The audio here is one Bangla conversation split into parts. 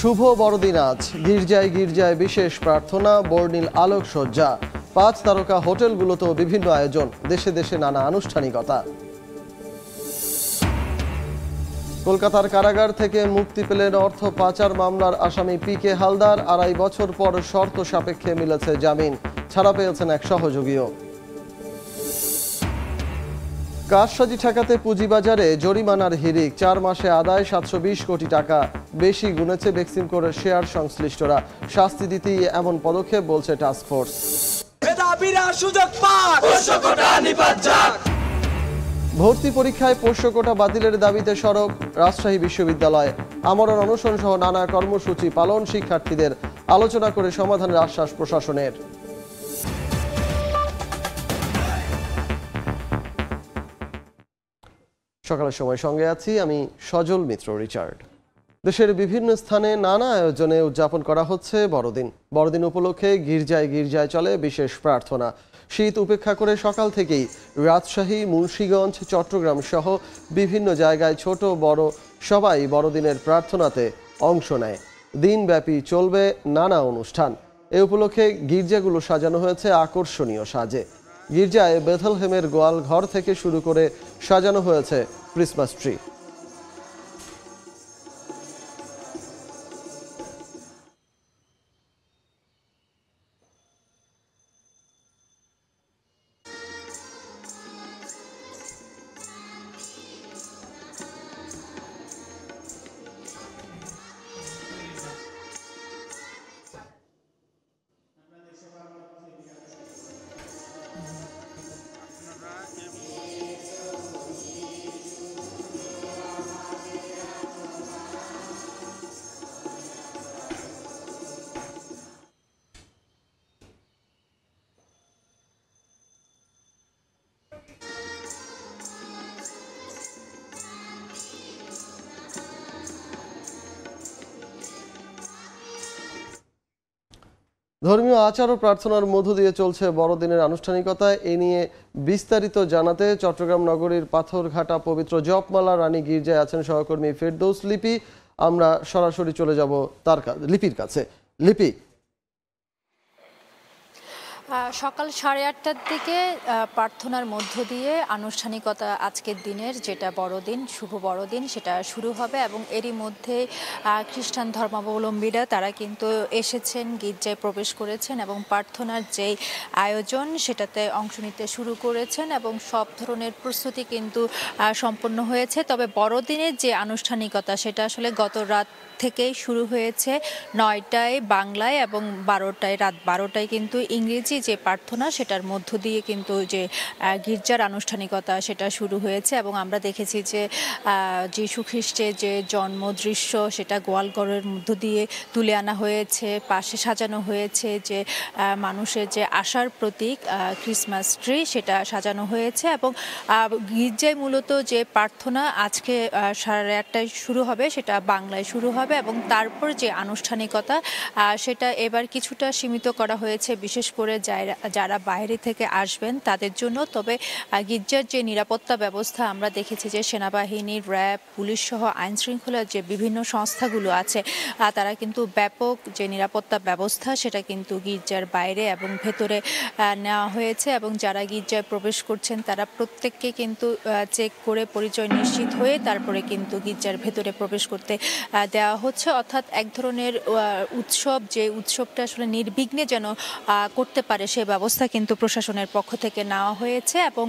শুভ বড়দিন আজ। গির্জায় গির্জায় বিশেষ প্রার্থনা, বর্ণিল আলোকসজ্জা। 5 তারকা হোটেলগুলোতেও বিভিন্ন আয়োজন, দেশে দেশে নানা আনুষ্ঠানিকতা। কলকাতার কারাগার থেকে মুক্তি পেলেন অর্থ পাচার মামলার আসামি পি.কে. হালদার। 2.5 বছর পর শর্ত সাপেক্ষে মিলেছে জামিন, ছাড়া পেয়েছেন এক সহযোগীও। কারসাজি ঠেকাতে পুঁজিবাজারে জরিমানার হিড়িক, 4 মাসে আদায় 720 কোটি টাকা। বেশি গুনেছে বেক্সিমকোর শেয়ার সংশ্লিষ্টরা। শাস্তি দিতেই এমন পদক্ষেপ বলছে টাস্কফোর্স। ভর্তি পরীক্ষায় পোষ্য কোটা বাতিলের দাবিতে সরব রাজশাহী বিশ্ববিদ্যালয়। আমরণ অনশন সহ নানা কর্মসূচি পালন, শিক্ষার্থীদের আলোচনা করে সমাধানের আশ্বাস প্রশাসনের। সকালের সময় সঙ্গে আছি আমি সজল মিত্র রিচার্ড। দেশের বিভিন্ন স্থানে নানা আয়োজনে উদযাপন করা হচ্ছে বড়দিন। বড়দিন উপলক্ষে গির্জায় গির্জায় চলে বিশেষ প্রার্থনা। শীত উপেক্ষা করে সকাল থেকেই রাজশাহী, মুন্সিগঞ্জ, চট্টগ্রাম সহ বিভিন্ন জায়গায় ছোট বড় সবাই বড়দিনের প্রার্থনাতে অংশ নেয়। দিনব্যাপী চলবে নানা অনুষ্ঠান। এ উপলক্ষে গির্জাগুলো সাজানো হয়েছে আকর্ষণীয় সাজে। গির্জায় বেথলহেমের গোয়াল ঘর থেকে শুরু করে সাজানো হয়েছে ক্রিসমাস ট্রি। ধর্মীয় আচার ও প্রার্থনার মধ্য দিয়ে চলছে বড়দিনের আনুষ্ঠানিকতা। এ নিয়ে বিস্তারিত জানাতে চট্টগ্রাম নগরীর পাথরঘাটা পবিত্র জপমালা রানী গির্জায় আছেন সহকর্মী ফেরদৌস লিপি। আমরা সরাসরি চলে যাব তার লিপির কাছে। লিপি, সকাল 8:30টার দিকে প্রার্থনার মধ্য দিয়ে আনুষ্ঠানিকতা আজকের দিনের যেটা বড়দিন, শুভ বড়দিন, সেটা শুরু হবে এবং এরই মধ্যে খ্রিস্টান ধর্মাবলম্বীরা তারা কিন্তু এসেছেন, গির্জায় প্রবেশ করেছেন এবং প্রার্থনার যেই আয়োজন সেটাতে অংশ নিতে শুরু করেছেন এবং সব ধরনের প্রস্তুতি কিন্তু সম্পন্ন হয়েছে। তবে বড়দিনের যে আনুষ্ঠানিকতা সেটা আসলে গত রাত থেকেই শুরু হয়েছে। 9টায় বাংলায় এবং 12টায়, রাত 12টায় কিন্তু ইংরেজি যে প্রার্থনা সেটার মধ্য দিয়ে কিন্তু যে গির্জার আনুষ্ঠানিকতা সেটা শুরু হয়েছে এবং আমরা দেখেছি যে যীশু খ্রিস্টের যে জন্ম দৃশ্য সেটা গোয়ালঘরের মধ্য দিয়ে তুলে আনা হয়েছে, পাশে সাজানো হয়েছে যে মানুষের যে আশার প্রতীক ক্রিসমাস ট্রি সেটা সাজানো হয়েছে এবং গির্জায় মূলত যে প্রার্থনা আজকে 8:30টায় শুরু হবে সেটা বাংলায় শুরু হবে এবং তারপর যে আনুষ্ঠানিকতা সেটা এবার কিছুটা সীমিত করা হয়েছে, বিশেষ করে যারা বাইরে থেকে আসবেন তাদের জন্য। তবে গির্জার যে নিরাপত্তা ব্যবস্থা আমরা দেখেছি যে সেনাবাহিনী, র্যাব, পুলিশ সহ আইন শৃঙ্খলার যে বিভিন্ন সংস্থাগুলো আছে তারা কিন্তু ব্যাপক যে নিরাপত্তা ব্যবস্থা সেটা কিন্তু গির্জার বাইরে এবং ভেতরে নেওয়া হয়েছে এবং যারা গির্জায় প্রবেশ করছেন তারা প্রত্যেককে কিন্তু চেক করে পরিচয় নিশ্চিত হয়ে তারপরে কিন্তু গির্জার ভেতরে প্রবেশ করতে দেওয়া হচ্ছে। অর্থাৎ এক ধরনের উৎসব, যে উৎসবটা আসলে নির্বিঘ্নে যেন করতে পারে সেই ব্যবস্থা কিন্তু প্রশাসনের পক্ষ থেকে নেওয়া হয়েছে এবং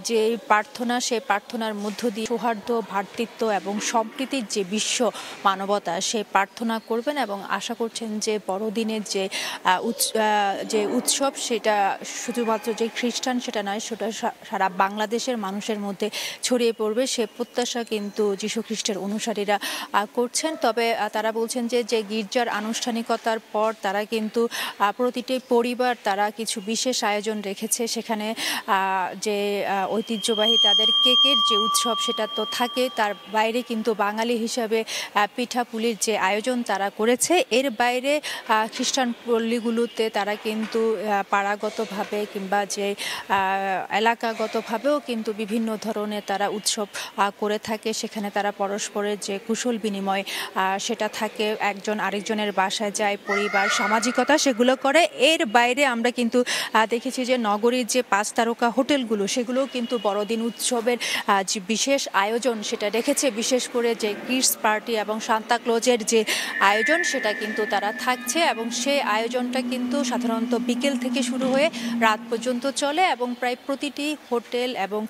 যে প্রার্থনা, সেই প্রার্থনার মধ্য দিয়ে সৌহার্দ্য, ভ্রাতৃত্ব এবং সম্প্রীতির যে বিশ্ব মানবতা সেই প্রার্থনা করবেন এবং আশা করছেন যে বড়দিনের যে উৎসব সেটা শুধুমাত্র যে খ্রিস্টান সেটা নয়, সেটা সারা বাংলাদেশের মানুষের মধ্যে ছড়িয়ে পড়বে সে প্রত্যাশা কিন্তু যীশু খ্রিস্টের অনুসারীরা করছেন। তবে তারা বলছেন যে গির্জার আনুষ্ঠানিকতার পর তারা কিন্তু প্রতিটি পরিবার তারা কিছু বিশেষ আয়োজন রেখেছে। সেখানে যে ঐতিহ্যবাহী তাদের কেকের যে উৎসব সেটা তো থাকে, তার বাইরে কিন্তু বাঙালি হিসাবে পিঠাপুলির যে আয়োজন তারা করেছে। এর বাইরে খ্রিস্টান পল্লীগুলোতে তারা কিন্তু পাড়াগতভাবে কিংবা যে এলাকাগতভাবেও কিন্তু বিভিন্ন ধরনের তারা উৎসব করে থাকে। সেখানে তারা পরস্পরের যে কুশল বিনিময় সেটা থাকে, একজন আরেকজনের বাসায় যায়, পরিবার সামাজিকতা সেগুলো করে। এর বাইরে আমরা কিন্তু দেখেছি যে নগরীর যে 5 তারকা হোটেলগুলো সেগুলোও কিন্তু বড়দিন উৎসবের যে বিশেষ আয়োজন সেটা রেখেছে। বিশেষ করে যে কিডস পার্টি এবং সান্তা ক্লজের যে আয়োজন সেটা কিন্তু তারা থাকছে, এবং সেই আয়োজনটা কিন্তু সাধারণত বিকেল থেকে শুরু হয়ে রাত পর্যন্ত চলে, এবং প্রায় প্রতিটি হোটেল এবং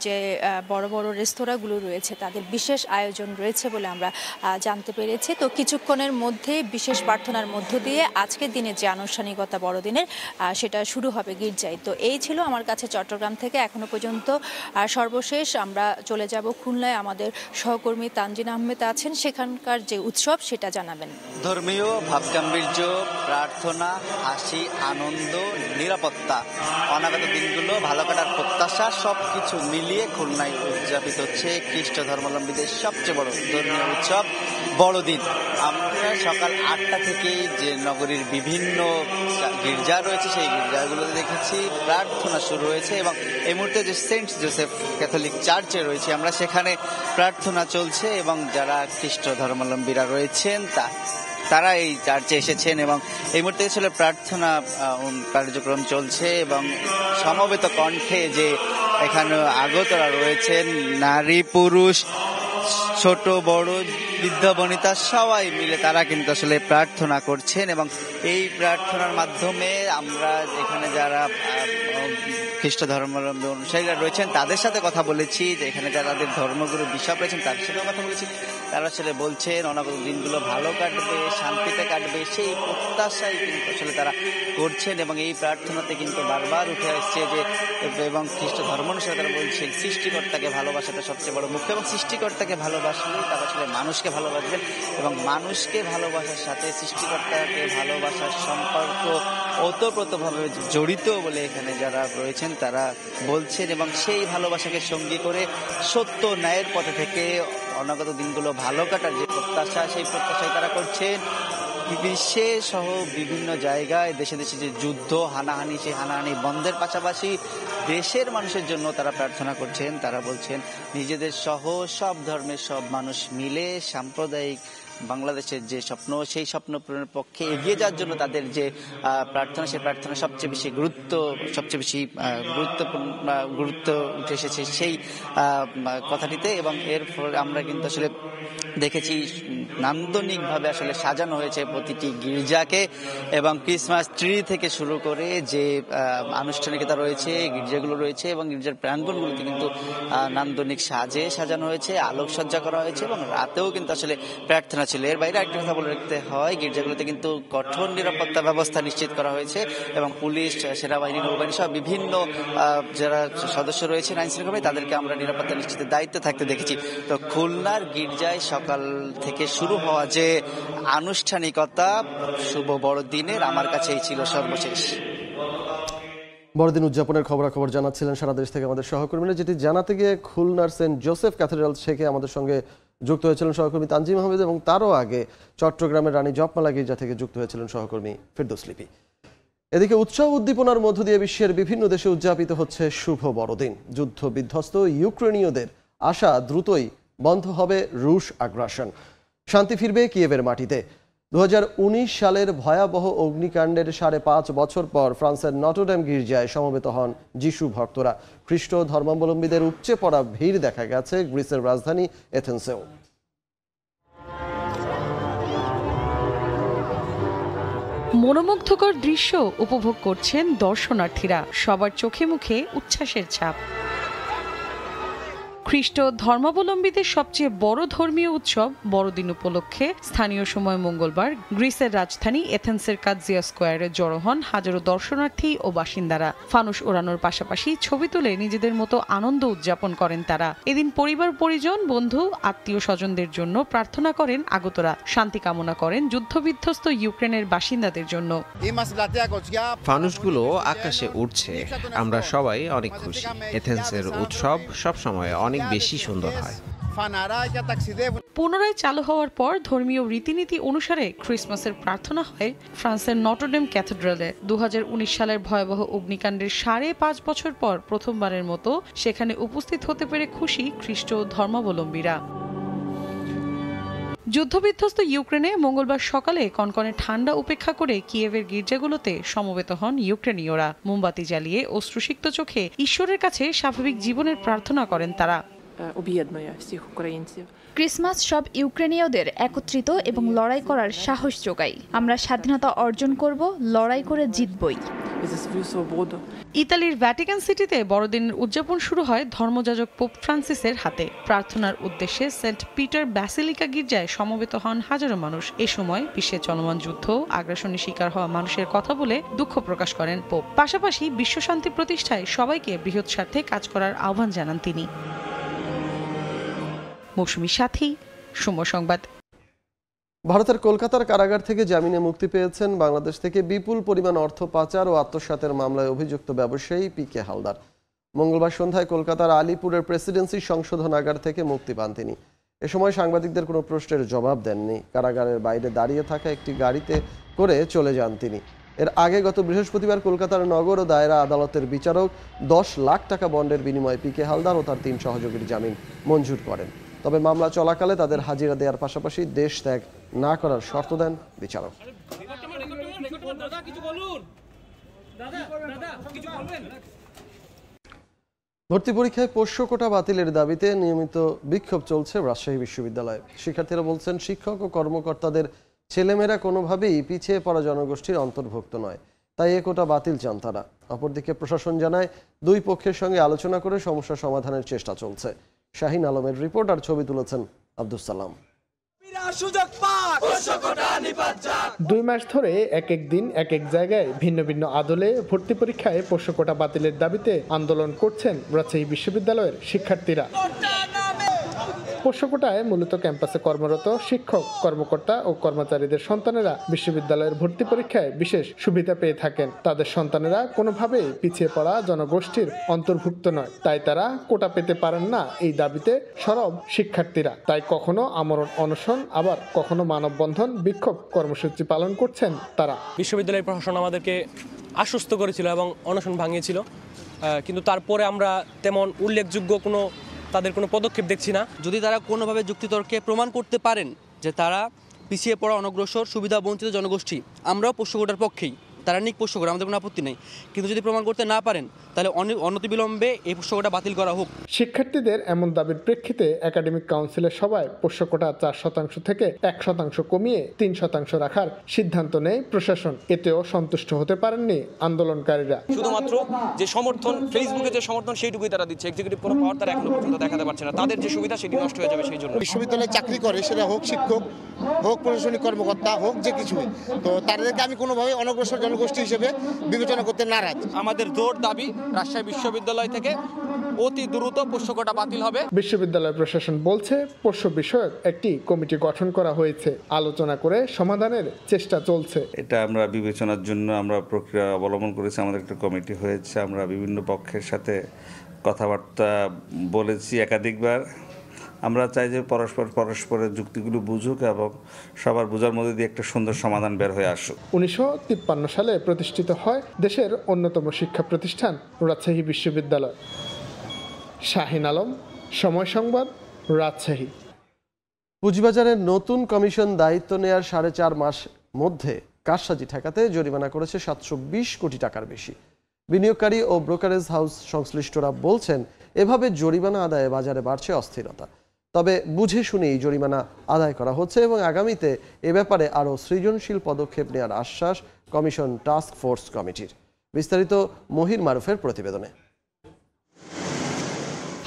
যে বড় বড় রেস্তোরাঁগুলো রয়েছে তাদের বিশেষ আয়োজন রয়েছে বলে আমরা জানতে পেরেছি। তো কিছুক্ষণের মধ্যে বিশেষ প্রার্থনার মধ্য দিয়ে আজকের দিনে যে আনুষ্ঠানিকতা বড়দিনের সেটা শুরু হবে গির্জায়। তো এই ছিল আমার কাছে চট্টগ্রাম থেকে এখনো পর্যন্ত সর্বশেষ। আমরা চলে যাব খুলনায়, আমাদের সহকর্মী তানজিন আহমেদ আছেন, সেখানকার যে উৎসব সেটা জানাবেন। ধর্মীয় ভাবগাম্ভীর্য, প্রার্থনা, হাসি, আনন্দ, নিরাপত্তা, অনাগত দিনগুলো ভালো কাটার প্রত্যাশা সবকিছু মিলিয়ে খুলনায় উদযাপিত হচ্ছে খ্রিস্ট ধর্মাবলম্বীদের সবচেয়ে বড় ধর্মীয় উৎসব বড়দিন। আমরা সকাল 8টা থেকেই যে নগরীর বিভিন্ন গির্জা রয়েছে সেই গির্জাগুলোতে দেখেছি প্রার্থনা শুরু হয়েছে, এবং এই মুহূর্তে যে সেন্ট জোসেফ ক্যাথলিক চার্চে রয়েছে আমরা, সেখানে প্রার্থনা চলছে, এবং যারা খ্রিস্ট ধর্মাবলম্বীরা রয়েছেন তারা এই চার্চে এসেছেন, এবং এই মুহূর্তে ছিল প্রার্থনা কার্যক্রম চলছে, এবং সমবেত কণ্ঠে যে এখানে আগতরা রয়েছেন, নারী পুরুষ ছোট বড় বৃদ্ধ বনিতা সবাই মিলে তারা কিন্তু আসলে প্রার্থনা করছেন। এবং এই প্রার্থনার মাধ্যমে আমরা এখানে যারা খ্রিস্ট ধর্মাবলম্বী অনুসারীরা রয়েছেন তাদের সাথে কথা বলেছি, যে এখানে যারা তাদের ধর্মগুরু বিশপ রয়েছেন তাদের সাথেও কথা বলেছি। তারা আসলে বলছেন অনাগত দিনগুলো ভালো কাটবে, শান্তিতে কাটবে, সেই প্রত্যাশাই কিন্তু আসলে তারা করছেন। এবং এই প্রার্থনাতে কিন্তু বারবার উঠে আসছে যে, এবং খ্রিস্ট ধর্ম অনুসারে তারা বলছেন সৃষ্টিকর্তাকে ভালোবাসাটা সবচেয়ে বড় মুখ্য, এবং সৃষ্টিকর্তাকে ভালোবাসলে তারা আসলে মানুষকে ভালোবাসবেন, এবং মানুষকে ভালোবাসার সাথে সৃষ্টিকর্তাকে ভালোবাসার সম্পর্ক ওতপ্রোতভাবে জড়িত বলে এখানে যারা রয়েছেন তারা বলছেন। এবং সেই ভালোবাসাকে সঙ্গী করে সত্য ন্যায়ের পথে থেকে অনাগত দিনগুলো ভালো কাটার যে প্রত্যাশা, সেই প্রত্যাশাই তারা করছেন। বিশ্বে সহ বিভিন্ন জায়গায় দেশে দেশে যে যুদ্ধ হানাহানি, সেই হানাহানি বন্ধের পাশাপাশি দেশের মানুষের জন্য তারা প্রার্থনা করছেন। তারা বলছেন নিজেদের সহ সব ধর্মের সব মানুষ মিলে সাম্প্রদায়িক বাংলাদেশের যে স্বপ্ন, সেই স্বপ্ন পূরণের পক্ষে এগিয়ে যাওয়ার জন্য তাদের যে প্রার্থনা, সেই প্রার্থনা সবচেয়ে বেশি গুরুত্ব উঠে এসেছে সেই কথাটিতে। এবং এর ফলে আমরা কিন্তু আসলে দেখেছি নান্দনিকভাবে আসলে সাজানো হয়েছে প্রতিটি গির্জাকে, এবং ক্রিসমাস ট্রি থেকে শুরু করে যে আনুষ্ঠানিকতা রয়েছে, গির্জাগুলো রয়েছে এবং গির্জার প্রাঙ্গণগুলোতে কিন্তু নান্দনিক সাজে সাজানো হয়েছে, আলোকসজ্জা করা হয়েছে, এবং রাতেও কিন্তু আসলে প্রার্থনা ছিল। এর বাইরে একটা কথা বলে রাখতে হয়, গির্জাগুলোতে কিন্তু কঠোর নিরাপত্তা ব্যবস্থা নিশ্চিত করা হয়েছে, এবং পুলিশ, সেনাবাহিনী, নৌবাহিনী সহ বিভিন্ন যারা সদস্য রয়েছেন আইন শৃঙ্খলা, তাদেরকে আমরা নিরাপত্তা নিশ্চিতের দায়িত্বে থাকতে দেখেছি। তো খুলনার গির্জায় সকাল থেকে শুরু হওয়া যে আনুষ্ঠানিকতা শুভ বড়দিনের, আমার কাছে এই ছিল সর্বশেষ। বড়দিন উদযাপনের খবরাখবর জানাচ্ছিলেন সারা দেশ থেকে আমাদের সহকর্মীরা, যেটি জানাতে গিয়ে খুলনার সেন্ট জোসেফ ক্যাথেড্রাল থেকে আমাদের সঙ্গে যুক্ত হয়েছিলেন সহকর্মী তানজিম আহমেদ, এবং তারও আগে চট্টগ্রামের রানী জপমালা গির্জা থেকে যুক্ত হয়েছিলেন সহকর্মী ফেরদৌস লিপি। এদিকে উৎসব উদ্দীপনার মধ্য দিয়ে বিশ্বের বিভিন্ন দেশে উদযাপিত হচ্ছে শুভ বড়দিন। যুদ্ধ বিধ্বস্ত ইউক্রেনীয়দের আশা দ্রুতই বন্ধ হবে রুশ আগ্রাসন, শান্তি ফিরবে কিয়েভের মাটিতে। 2019 সালের ভয়াবহ অগ্নিকাণ্ডের 5.5 বছর পর ফ্রান্সের নটরডেম গির্জায় সমবেত হন যিশু ভক্তরা। খ্রিস্ট ধর্মাবলম্বীদের উপচে পড়া ভিড় দেখা গেছে গ্রিসের রাজধানী এথেন্সেও। মনোমুগ্ধকর দৃশ্য উপভোগ করছেন দর্শনার্থীরা, সবার চোখে মুখে উচ্ছ্বাসের ছাপ। খ্রিস্ট ধর্মাবলম্বীদের সবচেয়ে বড় ধর্মীয় উৎসব বড়দিন উপলক্ষে স্থানীয় সময় মঙ্গলবার গ্রিসের রাজধানী এথেন্সের কাজিয়া স্কোয়ারে জড়ো হন হাজারো দর্শনার্থী ও বাসিন্দারা। ফানুস ওড়ানোর পাশাপাশি ছবি তুলে নিজেদের মতো আনন্দ উদযাপন করেন তারা। এদিন পরিবার পরিজন, বন্ধু, আত্মীয় স্বজনদের জন্য প্রার্থনা করেন আগতরা। শান্তি কামনা করেন যুদ্ধবিধ্বস্ত ইউক্রেনের বাসিন্দাদের জন্য। ফানুসগুলো আকাশে উঠছে, আমরা সবাই অনেক খুশি। এথেন্সের উৎসব সবসময় অনেক বেশি সুন্দর হয়। পুনরায় চালু হওয়ার পর ধর্মীয় রীতিনীতি অনুসারে ক্রিসমাসের প্রার্থনা হয় ফ্রান্সের নটরডেম ক্যাথেড্রালে। 2019 সালের ভয়াবহ অগ্নিকাণ্ডের 5.5 বছর পর প্রথমবারের মতো সেখানে উপস্থিত হতে পেরে খুশি খ্রিস্ট ধর্মাবলম্বীরা। যুদ্ধবিধ্বস্ত ইউক্রেনে মঙ্গলবার সকালে কনকনে ঠান্ডা উপেক্ষা করে কিয়েভের গির্জাগুলোতে সমবেত হন ইউক্রেনীয়রা। মোমবাতি জ্বালিয়ে অশ্রুসিক্ত চোখে ঈশ্বরের কাছে স্বাভাবিক জীবনের প্রার্থনা করেন তারা। ক্রিসমাস সব ইউক্রেনীয়দের একত্রিত এবং লড়াই করার সাহস যোগায়। আমরা স্বাধীনতা অর্জন করব, লড়াই করে জিতবই। ইতালির ভ্যাটিকান সিটিতে বড়দিনের উদযাপন শুরু হয় ধর্মযাজক পোপ ফ্রান্সিসের হাতে। প্রার্থনার উদ্দেশ্যে সেন্ট পিটার ব্যাসিলিকা গির্জায় সমবেত হন হাজারো মানুষ। এ সময় বিশ্বে চলমান যুদ্ধ, আগ্রাসনের শিকার হওয়া মানুষের কথা বলে দুঃখ প্রকাশ করেন পোপ। পাশাপাশি বিশ্বশান্তি প্রতিষ্ঠায় সবাইকে বৃহৎ স্বার্থে কাজ করার আহ্বান জানান তিনি। মৌসুমী সাথী, সময় সংবাদ। ভারতের কলকাতার কারাগার থেকে জামিনে মুক্তি পেয়েছেন বাংলাদেশ থেকে বিপুল পরিমাণ অর্থ পাচার ও আত্মসাতের মামলায় অভিযুক্ত ব্যবসায়ী পিকে হালদার। মঙ্গলবার সন্ধ্যায় কলকাতার আলিপুরের প্রেসিডেন্সি সংশোধনাগার থেকে মুক্তি পান তিনি। এ সময় সাংবাদিকদের কোনো প্রশ্নের জবাব দেননি। কারাগারের বাইরে দাঁড়িয়ে থাকা একটি গাড়িতে করে চলে যান তিনি। এর আগে গত বৃহস্পতিবার কলকাতার নগর ও দায়রা আদালতের বিচারক 10 লাখ টাকা বন্ডের বিনিময়ে পিকে হালদার ও তার 3 সহযোগীর জামিন মঞ্জুর করেন। তবে মামলা চলাকালে তাদের হাজিরা দেওয়ার পাশাপাশি দেশ ত্যাগ না করার শর্ত দেন বিচারক। ভর্তি পরীক্ষায় পোষ্য কোটা বাতিলের দাবিতে নিয়মিত বিক্ষোভ চলছে রাজশাহী বিশ্ববিদ্যালয়ে। শিক্ষার্থীরা বলছেন, শিক্ষক ও কর্মকর্তাদের ছেলেমেয়েরা কোনোভাবেই পিছিয়ে পড়া জনগোষ্ঠীর অন্তর্ভুক্ত নয়, তাই এ কোটা বাতিল চান তারা। অপরদিকে প্রশাসন জানায়, দুই পক্ষের সঙ্গে আলোচনা করে সমস্যা সমাধানের চেষ্টা চলছে। শাহিন আলমের রিপোর্ট আর ছবি তুলেছেন আব্দুস সালাম। 2 মাস ধরে এক এক দিন এক এক জায়গায় ভিন্ন ভিন্ন আদলে ভর্তি পরীক্ষায় পোষ্য কোটা বাতিলের দাবিতে আন্দোলন করছেন রাজশাহী বিশ্ববিদ্যালয়ের শিক্ষার্থীরা। পোষ্য কোটায় মূলত ক্যাম্পাসে কর্মরত শিক্ষক, কর্মকর্তা ও কর্মচারীদের সন্তানেরা বিশ্ববিদ্যালয়ের ভর্তি পরীক্ষায় বিশেষ সুবিধা পেয়ে থাকেন। তাদের সন্তানেরা কোনোভাবেই পিছিয়ে পড়া জনগোষ্ঠীর অন্তর্ভুক্ত নয়, তাই তারা কোটা পেতে পারেন না। এই দাবিতে সরব শিক্ষার্থীরা। তাই কখনো আমরণ অনশন, আবার কখনো মানববন্ধন, বিক্ষোভ কর্মসূচি পালন করছেন তারা। বিশ্ববিদ্যালয়ের প্রশাসন আমাদেরকে আশ্বস্ত করেছিল এবং অনশন ভাঙিয়েছিল, কিন্তু তারপরে আমরা তেমন উল্লেখযোগ্য তাদের কোনো পদক্ষেপ দেখছি না। যদি তারা কোনোভাবে যুক্তিতর্কে প্রমাণ করতে পারেন যে তারা পিছিয়ে পড়া, অনগ্রসর, সুবিধা বঞ্চিত জনগোষ্ঠী, আমরাও পোষ্য কোটার পক্ষেই, তারা নিক পোষ্য কোটা, আমাদের কোনো আপত্তি নেই। কিন্তু যদি প্রমাণ করতে না পারেন, তাহলে অনতিবিলম্বে এই পোষ্য কোটা বাতিল করা হোক। শিক্ষার্থীদের এমন দাবির প্রেক্ষিতে একাডেমিক কাউন্সিলের সভায় পোষ্য কোটা 4% থেকে 1% কমিয়ে 3% রাখার সিদ্ধান্ত নেয় প্রশাসন। এতেও সন্তুষ্ট হতে পারেননি আন্দোলনকারীরা। শুধুমাত্র যে সমর্থন, ফেসবুকে যে সমর্থন, সেইটুকুই তারা দিচ্ছে। এক্সিকিউটিভ কোনো পাওয়ার তারা এখনো পর্যন্ত দেখাতে পারছে না। তাদের যে সুবিধা সেটি নষ্ট হয়ে যাবে সেই জন্য। বিশ্ববিদ্যালয়ে চাকরি করে, সেটা হোক শিক্ষক, হোক প্রশাসনিক কর্মকর্তা, হোক যে কিছুই, তো তাদেরকে আমি কোনোভাবে অনগ্রসর জনগোষ্ঠী হিসেবে বিবেচনা করতে নারাজ। আমাদের জোর দাবি রাজশাহী বিশ্ববিদ্যালয় থেকে অতি দ্রুত পোষ্য কোটা বাতিল হবে। বিশ্ববিদ্যালয় প্রশাসন বলছে, পোষ্য বিষয়ক একটি কমিটি গঠন করা হয়েছে, আলোচনা করে সমাধানের চেষ্টা চলছে। এটা আমরা বিবেচনার জন্য আমরা প্রক্রিয়া অবলম্বন করেছি। আমাদের একটা কমিটি হয়েছে, আমরা বিভিন্ন পক্ষের সাথে কথাবার্তা বলেছি একাধিকবার। আমরা চাই যে পরস্পরের যুক্তিগুলো বুঝুক এবং সবার বোঝার মধ্যে দিয়ে একটা সুন্দর সমাধান বের হয়ে আসুক। 1953 সালে প্রতিষ্ঠিত হয় দেশের অন্যতম শিক্ষা প্রতিষ্ঠান রাজশাহী বিশ্ববিদ্যালয়। শাহিন আলম, সময় সংবাদ, রাজশাহী। পুঁজিবাজারের নতুন কমিশন দায়িত্ব নেয়ার 4.5 মাস মধ্যে কারসাজি ঠেকাতে জরিমানা করেছে 720 কোটি টাকার বেশি। বিনিয়োগকারী ও ব্রোকারেজ হাউস সংশ্লিষ্টরা বলছেন, এভাবে জরিমানা আদায়ে বাজারে বাড়ছে অস্থিরতা। তবে বুঝে শুনেই জরিমানা আদায় করা হচ্ছে এবং আগামীতে এ ব্যাপারে আরও সৃজনশীল পদক্ষেপ নেওয়ার আশ্বাস কমিশন টাস্ক ফোর্স কমিটির। বিস্তারিত মহির মারুফের প্রতিবেদনে।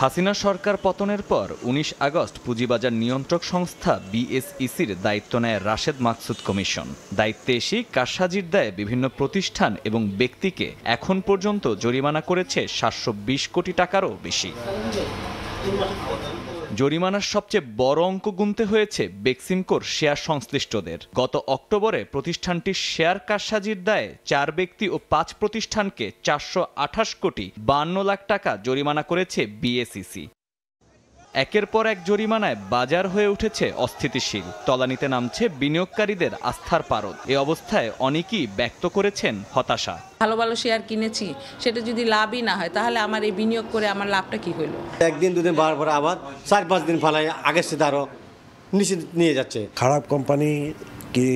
হাসিনা সরকার পতনের পর ১৯ আগস্ট পুঁজিবাজার নিয়ন্ত্রক সংস্থা বিএসইসির দায়িত্ব নেয় রাশেদ মাকসুদ কমিশন। দায়িত্বে এসে কারসাজির দায়ে বিভিন্ন প্রতিষ্ঠান এবং ব্যক্তিকে এখন পর্যন্ত জরিমানা করেছে ৭২০ কোটি টাকারও বেশি। জরিমানার সবচেয়ে বড় অঙ্ক গুনতে হয়েছে বেক্সিমকোর শেয়ার সংশ্লিষ্টদের। গত অক্টোবরে প্রতিষ্ঠানটির শেয়ার কারসাজির দায়ে ৪ ব্যক্তি ও ৫ প্রতিষ্ঠানকে ৪২৮ কোটি ৫২ লাখ টাকা জরিমানা করেছে বিএসইসি। একের পর এক জরিমানায় বাজার হয়ে উঠেছে অস্থিতিশীল, তলানিতে নামছে বিনিয়োগকারীদের আস্থার পারদ। এ অবস্থায় অনেকেই ব্যক্ত করেছেন হতাশা। ভালো ভালো শেয়ার কিনেছি, সেটা যদি লাভই না হয় তাহলে আমার এই বিনিয়োগ করে আমার লাভটা কি হলো? একদিন দুদিন বারবার আবার ৪-৫ দিন ফেলায় আগের সাথে আরও নিচে নিয়ে যাচ্ছে। খারাপ কোম্পানি কি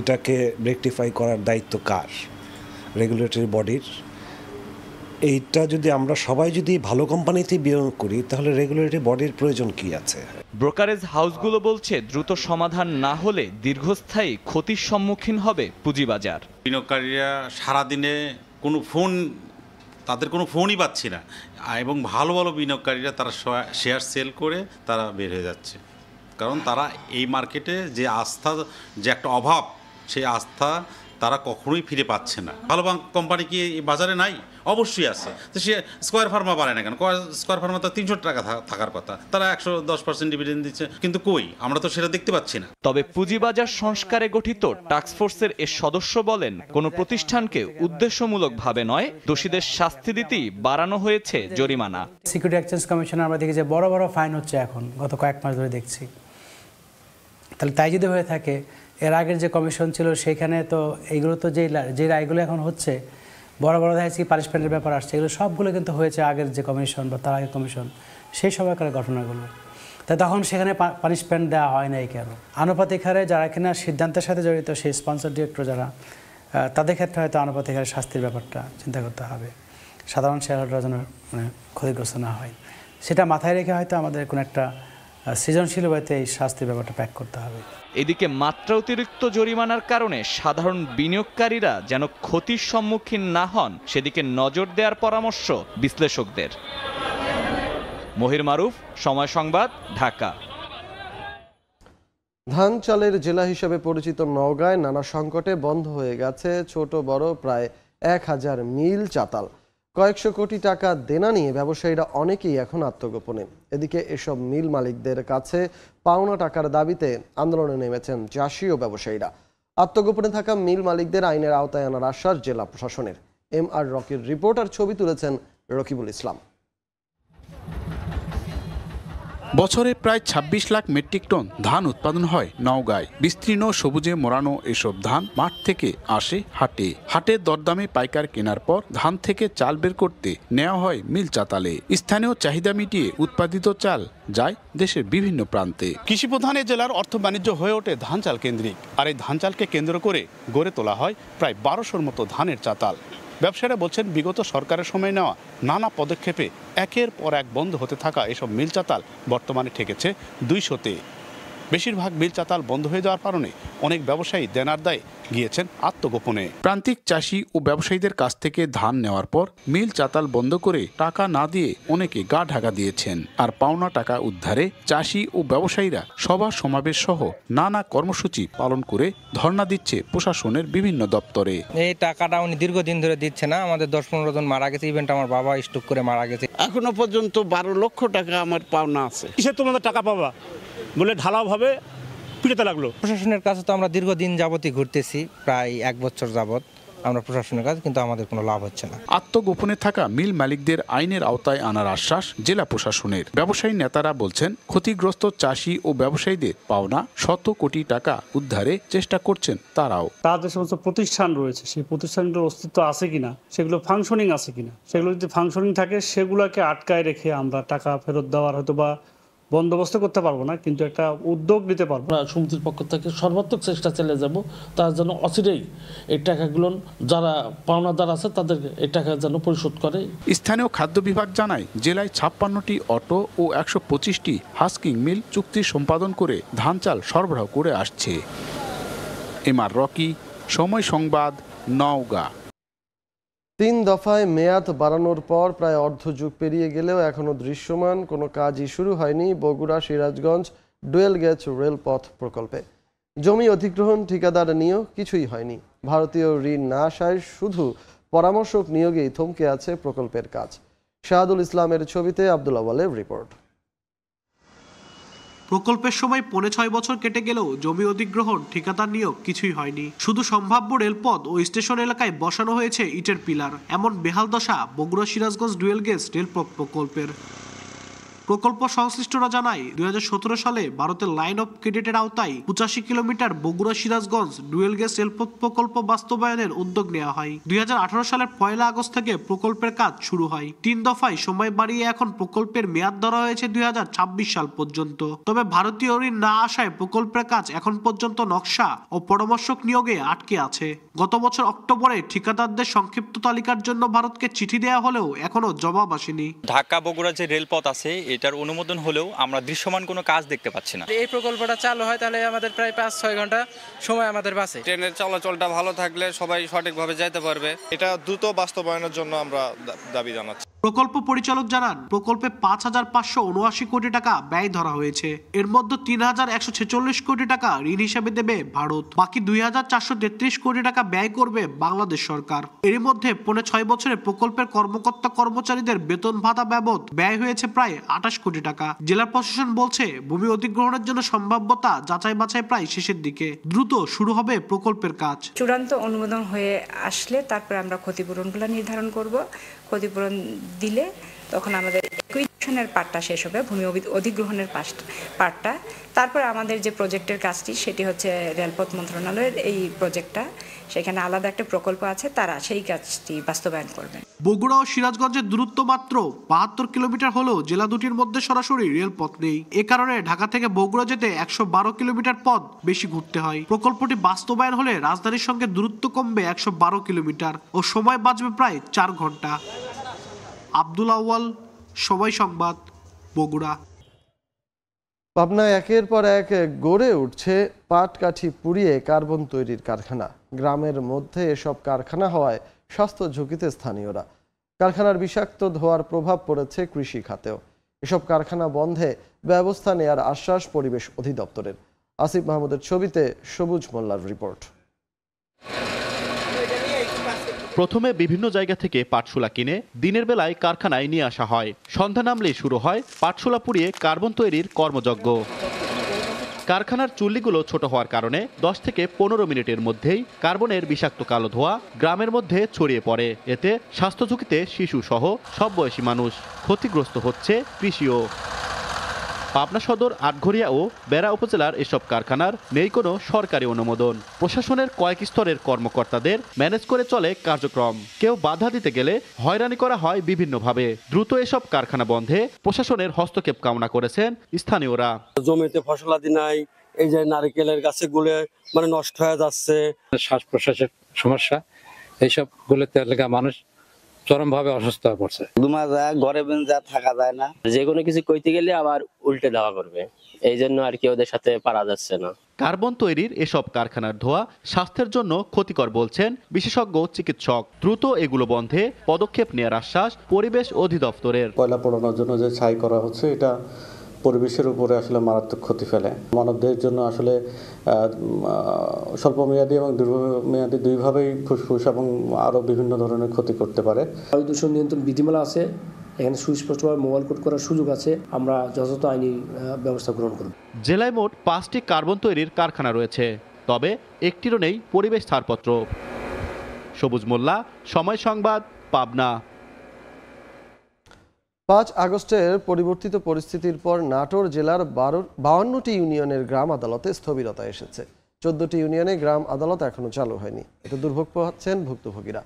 এটাকে রেকটিফাই করার দায়িত্ব কার? রেগুলেটরি বডির। এইটা যদি আমরা সবাই যদি ভালো কোম্পানিতে বিনিয়োগ করি তাহলে রেগুলেটরি বডির প্রয়োজন কি আছে? ব্রোকারেজ হাউসগুলো বলছে দ্রুত সমাধান না হলে দীর্ঘস্থায়ী ক্ষতির সম্মুখীন হবে পুঁজিবাজার। বিনিয়োগকারীরা সারাদিনে তাদের কোনো ফোনই পাচ্ছি না, এবং ভালো ভালো বিনিয়োগকারীরা তারা শেয়ার সেল করে তারা বের হয়ে যাচ্ছে। কারণ তারা এই মার্কেটে যে আস্থা, যে একটা অভাব, সেই আস্থা তারা কখনোই ফিরে পাচ্ছে না। ভালো কোম্পানি কি এই বাজারে নাই? অবশ্যই আছে। তো সে স্কয়ার ফার্মা পারে না কেন? স্কয়ার ফার্মা তো ৩০০ টাকা থাকার কথা, তারা ১১০% ডিভিডেন্ড দিচ্ছে, কিন্তু কই, আমরা তো সেটা দেখতে পাচ্ছি না। তবে পুঁজিবাজার সংস্কারে গঠিত টাস্কফোর্সের এ সদস্য বলেন, কোনো প্রতিষ্ঠানকে উদ্দেশ্যমূলকভাবে নয়, দোষীদের শাস্তি দিতেই বাড়ানো হয়েছে জরিমানা। সিকিউরিটি এক্সচেঞ্জ কমিশনে আমরা দেখি যে বড় বড় ফাইন হচ্ছে এখন, গত কয়েক মাস ধরে দেখছি। তাহলে তাই যদি হয়ে থাকে, এর আগের যে কমিশন ছিল সেখানে তো এইগুলো তো যে রায়গুলো এখন হচ্ছে, বড় বড় দেখছি পানিশমেন্টের ব্যাপার আসছে, এগুলো সবগুলো কিন্তু হয়েছে আগের যে কমিশন বা তার আগের কমিশন, সেই সময়কার ঘটনাগুলো। তাই তখন সেখানে পানিশমেন্ট দেওয়া হয় নাই কেন? আনুপাতিক হারে যারা কিনা সিদ্ধান্তের সাথে জড়িত, সেই স্পন্সর ডিরেক্টর যারা, তাদের ক্ষেত্রে হয়তো আনুপাতিক হারে শাস্তির ব্যাপারটা চিন্তা করতে হবে, সাধারণ শেয়ারহোল্ডাররা যেন ক্ষতিগ্রস্ত না হয়। সেটা মাথায় রেখে হয়তো আমাদের কোনো একটা সৃজনশীল উপায়তে এই শাস্তির ব্যাপারটা প্যাক করতে হবে। এদিকে মাত্রা অতিরিক্ত জরিমানার কারণে সাধারণ বিনিয়োগকারীরা যেন ক্ষতির সম্মুখীন না হন, সেদিকে নজর দেওয়ার পরামর্শ বিশ্লেষকদের। মহির মারুফ, সময় সংবাদ, ঢাকা। ধান চালের জেলা হিসেবে পরিচিত নওগাঁয় নানা সংকটে বন্ধ হয়ে গেছে ছোট বড় প্রায় ১,০০০ মিল চাতাল। কয়েকশো কোটি টাকা দেনা নিয়ে ব্যবসায়ীরা অনেকেই এখন আত্মগোপনে। এদিকে এসব মিল মালিকদের কাছে পাওনা টাকার দাবিতে আন্দোলনে নেমেছেন চাষি ও ব্যবসায়ীরা। আত্মগোপনে থাকা মিল মালিকদের আইনের আওতায় আনার আশ্বাস জেলা প্রশাসনের। MR রকির রিপোর্ট আর ছবি তুলেছেন রকিবুল ইসলাম। বছরে প্রায় ২৬ লাখ মেট্রিক টন ধান উৎপাদন হয় নওগাঁয়। বিস্তীর্ণ সবুজে মোড়ানো এসব ধান মাঠ থেকে আসে হাটে। হাটের দরদামে পাইকার কেনার পর ধান থেকে চাল বের করতে নেওয়া হয় মিল চাতালে। স্থানীয় চাহিদা মিটিয়ে উৎপাদিত চাল যায় দেশের বিভিন্ন প্রান্তে। কৃষিপ্রধান এ জেলার অর্থ বাণিজ্য হয়ে ওঠে ধান চাল কেন্দ্রিক। আর এই ধান চালকে কেন্দ্র করে গড়ে তোলা হয় প্রায় ১২০০র মতো ধানের চাতাল। ব্যবসায়ীরা বলছেন, বিগত সরকারের সময় নেওয়া নানা পদক্ষেপে একের পর এক বন্ধ হতে থাকা এসব মিল চাতাল বর্তমানে ঠেকেছে ২০০-তে। বেশিরভাগ মিল চাতাল বন্ধ হয়ে যাওয়ার কারণে অনেক ব্যবসায়ী দেনার দায়ে গিয়েছেন আত্মগোপনে। প্রান্তিক চাষি ও ব্যবসায়ীদের কাছ থেকে ধান নেওয়ার পর মিল চাতাল বন্ধ করে টাকা না দিয়ে অনেকে গা ঢাকা দিয়েছেন। আর পাওনা টাকা উদ্ধারে চাষি ও ব্যবসায়ীরা সভা সমাবেশ সহ নানা কর্মসূচি পালন করে ধর্ণা দিচ্ছে প্রশাসনের বিভিন্ন দপ্তরে। এই টাকাটা উনি দীর্ঘদিন ধরে দিচ্ছে না। আমাদের ১০-১৫ জন মারা গেছে। ইভেন্ট আমার বাবা স্ট্রোক করে মারা গেছে। এখনো পর্যন্ত ১২ লক্ষ টাকা আমার পাওনা আছে। কিসে তোমাদের টাকা পাবা বলে ঢালাওভাবে পিটাতে লাগলো। প্রশাসনের কাছে তো আমরা দীর্ঘদিন যাবতই ঘুরতেছি, প্রায় ১ বছর যাবত আমরা প্রশাসনের কাছে, কিন্তু আমাদের কোনো লাভ হচ্ছে না। আত্মগোপনে থাকা মিল মালিকদের আইনের আওতায় আনার আশ্বাস জেলা প্রশাসনের। ব্যবসায়ী নেতারা বলছেন, ক্ষতিগ্রস্ত চাষি ও ব্যবসায়ীদের পাওনা শত কোটি টাকা উদ্ধারে চেষ্টা করছেন তারাও। তাদের সমস্ত প্রতিষ্ঠান রয়েছে, সেই প্রতিষ্ঠানগুলোর অস্তিত্ব আছে কিনা, সেগুলো ফাংশনিং আছে কিনা, সেগুলো যদি ফাংশনিং থাকে সেগুলোকে আটকায় রেখে আমরা টাকা ফেরত দেওয়ার হয়তো বা বন্দোবস্ত করতে পারবো না, কিন্তু একটা উদ্যোগ নিতে পারবো। সমিতির পক্ষ থেকে সর্বাত্মক চেষ্টা চালিয়ে যাব, তার জন্য অচিরেই এই টাকাগুলো যারা পাওনাদার আছে তাদের এই টাকা যেন পরিশোধ করে। স্থানীয় খাদ্য বিভাগ জানায়, জেলায় ৫৬টি অটো ও ১২৫টি হাস্কিং মিল চুক্তি সম্পাদন করে ধান চাল সরবরাহ করে আসছে। MR রকি, সময় সংবাদ, নওগাঁ। তিন দফায় মেয়াদ বাড়ানোর পর প্রায় অর্ধযুগ পেরিয়ে গেলেও এখনও দৃশ্যমান কোনো কাজই শুরু হয়নি বগুড়া সিরাজগঞ্জ ডুয়েল গেজ রেলপথ প্রকল্পে। জমি অধিগ্রহণ ঠিকাদার নিয়োগ কিছুই হয়নি। ভারতীয় ঋণ না আসায় শুধু পরামর্শক নিয়োগেই থমকে আছে প্রকল্পের কাজ। শাহাদুল ইসলামের ছবিতে আব্দুল আওয়ালের রিপোর্ট। প্রকল্পের সময় ৫.৫ বছর কেটে গেলেও জমি অধিগ্রহণ ঠিকাদার নিয়োগ কিছুই হয়নি। শুধু সম্ভাব্য রেলপথ ও স্টেশন এলাকায় বসানো হয়েছে ইটের পিলার। এমন বেহাল দশা বগুড়া সিরাজগঞ্জ ডুয়েল গেজ রেলপথ প্রকল্পের। প্রকল্প সংশ্লিষ্টরা জানায় ২০১৭ সালে ভারতের লাইন অফ ক্রেডিটের আওতায় ৮৫ kilometre Bogura Sirajganj dual gauge রেলপথ প্রকল্প বাস্তবায়নের উদ্যোগ নেওয়া হয়। ২০১৮ সালের ১ আগস্ট থেকে প্রকল্পের কাজ শুরু হয়। ৩ দফায় সময় বাড়িয়ে এখন প্রকল্পের মেয়াদ ধরা হয়েছে ২০২৬ সাল পর্যন্ত। তবে ভারতীয় ঋণ না আসায় প্রকল্পের কাজ এখন পর্যন্ত নকশা ও পরামর্শক নিয়োগে আটকে আছে। গত বছর অক্টোবরে ঠিকাদারদের সংক্ষিপ্ত তালিকার জন্য ভারতকে চিঠি দেওয়া হলেও এখনো জবাব আসেনি। ঢাকা বগুড়া যে রেলপথ আছে এটার অনুমোদন হলেও আমরা দৃশ্যমান কোনো কাজ দেখতে পাচ্ছি না। এই প্রকল্পটা চালু হয় তাহলে আমাদের প্রায় ৫-৬ ঘন্টা সময় আমাদের বাঁচে। ট্রেনের চলাচলটা ভালো থাকলে সবাই সঠিকভাবে যেতে পারবে। এটা দ্রুত বাস্তবায়নের জন্য আমরা দাবি জানাচ্ছি। প্রকল্প পরিচালক জানান প্রকল্পে ৫,৫৭৯ কোটি টাকা ব্যয় ধরা হয়েছে। এর মধ্যে ৩,১৪৬ কোটি টাকা ঋণ হিসেবে দেবে ভারত। বাকি ২,৪৩৩ কোটি টাকা ব্যয় করবে বাংলাদেশ সরকার। এর মধ্যে ৬.৫ বছরে প্রকল্পের কর্মকর্তা কর্মচারীদের বেতন ভাতা বাবদ ব্যয় হয়েছে প্রায় ২৮ কোটি টাকা। জেলা প্রশাসন বলছে ভূমি অধিগ্রহণের জন্য সম্ভাব্যতা যাচাই বাছাই প্রায় শেষের দিকে। দ্রুত শুরু হবে প্রকল্পের কাজ। চূড়ান্ত অনুমোদন হয়ে আসলে তারপরে আমরা ক্ষতিপূরণগুলো নির্ধারণ করব। ক্ষতিপূরণ দিলে তখন আমাদের একুইশনের পার্টটা শেষ হবে, ভূমি অধিগ্রহণের পার্টটা। তারপরে আমাদের যে প্রজেক্টের কাজটি সেটি হচ্ছে রেলপথ মন্ত্রণালয়ের এই প্রজেক্টটা, সেখানে আলাদা একটা প্রকল্প আছে, তারা সেই কাজটি বাস্তবায়ন করবে। বগুড়া ও সিরাজগঞ্জের দূরত্ব মাত্র ৭২ কিলোমিটার হলেও জেলা দুটির মধ্যে সরাসরি রেলপথ নেই। এ কারণে ঢাকা থেকে বগুড়া যেতে ১১২ কিলোমিটার পথ বেশি ঘুরতে হয়। প্রকল্পটি বাস্তবায়ন হলে রাজধানীর সঙ্গে দূরত্ব কমবে ১১২ কিলোমিটার ও সময় বাঁচবে প্রায় ৪ ঘন্টা। আব্দুল আউয়াল, সময় সংবাদ, বগুড়া। পাবনায় একের পর এক গড়ে উঠছে পাটকাঠি পুড়িয়ে কার্বন তৈরির কারখানা। গ্রামের মধ্যে এসব কারখানা হওয়ায় স্বাস্থ্য ঝুঁকিতে স্থানীয়রা। কারখানার বিষাক্ত ধোঁয়ার প্রভাব পড়েছে কৃষি খাতেও। এসব কারখানা বন্ধে ব্যবস্থা নেয়ার আশ্বাস পরিবেশ অধিদপ্তরের। আসিফ মাহমুদের ছবিতে সবুজ মোল্লার রিপোর্ট। প্রথমে বিভিন্ন জায়গা থেকে পাটশোলা কিনে দিনের বেলায় কারখানায় নিয়ে আসা হয়। সন্ধ্যা নামলেই শুরু হয় পাটশোলা পুড়িয়ে কার্বন তৈরির কর্মযজ্ঞ। কারখানার চুল্লিগুলো ছোট হওয়ার কারণে ১০ থেকে ১৫ মিনিটের মধ্যেই কার্বনের বিষাক্ত কালো ধোঁয়া গ্রামের মধ্যে ছড়িয়ে পড়ে। এতে স্বাস্থ্য ঝুঁকিতে শিশু সহ সব বয়সী মানুষ। ক্ষতিগ্রস্ত হচ্ছে কৃষিও। পাবনা সদর, আটঘরিয়া ও বেড়া উপজেলার এসব কারখানার নেই কোনো সরকারি অনুমোদন। প্রশাসনের কয়েক স্তরের কর্মকর্তাদের ম্যানেজ করে চলে কার্যক্রম। কেউ বাধা দিতে গেলে হয়রানি করা হয় বিভিন্নভাবে। দ্রুত এসব কারখানা বন্ধে প্রশাসনের হস্তক্ষেপ কামনা করেছেন স্থানীয়রা। জমিতে ফসলাদি নাই, এই যে নারিকেলের গাছগুলো মানে নষ্ট হয়ে যাচ্ছে, শ্বাস প্রশ্বাসের সমস্যা, এইসব গুলোতে এলাকা মানুষ চরমভাবে অসুস্থ হয়ে পড়ছে। ঘরে যা থাকা যায় না, যে কোনো কিছু কইতে গেলে আবার উল্টে দেওয়া করবে, এই জন্য আর কি ওদের সাথে পারা যাচ্ছে না। কার্বন তৈরির এসব কারখানার ধোঁয়া স্বাস্থ্যের জন্য ক্ষতিকর বলছেন বিশেষজ্ঞ চিকিৎসক। দ্রুত এগুলো বন্ধে পদক্ষেপ নেওয়ার আশ্বাস পরিবেশ অধিদপ্তরের। কয়লা পোড়ানোর জন্য যে ছাই করা হচ্ছে এটা পরিবেশের উপরে আসলে মারাত্মক ক্ষতি ফেলে। মানবদের জন্য আসলে স্বল্পমেয়াদী এবং দীর্ঘমেয়াদী দুইভাবেই ফুসফুস এবং আরও বিভিন্ন ধরনের ক্ষতি করতে পারে। বায়ু দূষণ নিয়ন্ত্রণ বিধিমালা আছে, এখানে সুস্পষ্টভাবে মোবাইল কোড করার সুযোগ আছে। আমরা যথাযথ আইনি ব্যবস্থা গ্রহণ করব। জেলায় মোট 5টি কার্বন তৈরির কারখানা রয়েছে, তবে একটিরও নেই পরিবেশ ছাড়পত্র। সবুজ মোল্লা, সময় সংবাদ, পাবনা। ৫ আগস্টের পরিবর্তিত পরিস্থিতির পর নাটোর জেলার 52টি ইউনিয়নের গ্রাম আদালতে স্থবিরতা এসেছে। 14টি ইউনিয়নে গ্রাম আদালত এখনো চালু হয়নি। এতে দুর্ভোগ পাচ্ছেন ভুক্তভোগীরা।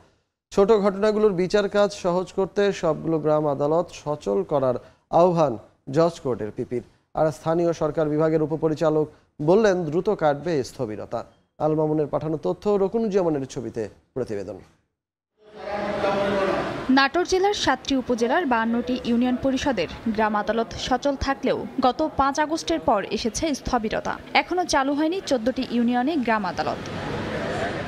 ছোট ঘটনাগুলোর বিচার কাজ সহজ করতে সবগুলো গ্রাম আদালত সচল করার আহ্বান জজ কোর্টের পিপির। আর স্থানীয় সরকার বিভাগের উপপরিচালক বললেন দ্রুত কাটবে স্থবিরতা। আল মামুনের পাঠানো তথ্য, রকুনুজ্জামানের ছবিতে প্রতিবেদন। নাটোর জেলার 7টি উপজেলার 52টি ইউনিয়ন পরিষদের গ্রাম আদালত সচল থাকলেও গত 5 আগস্টের পর এসেছে স্থবিরতা। এখনো চালু হয়নি 14টি ইউনিয়নে গ্রাম আদালত।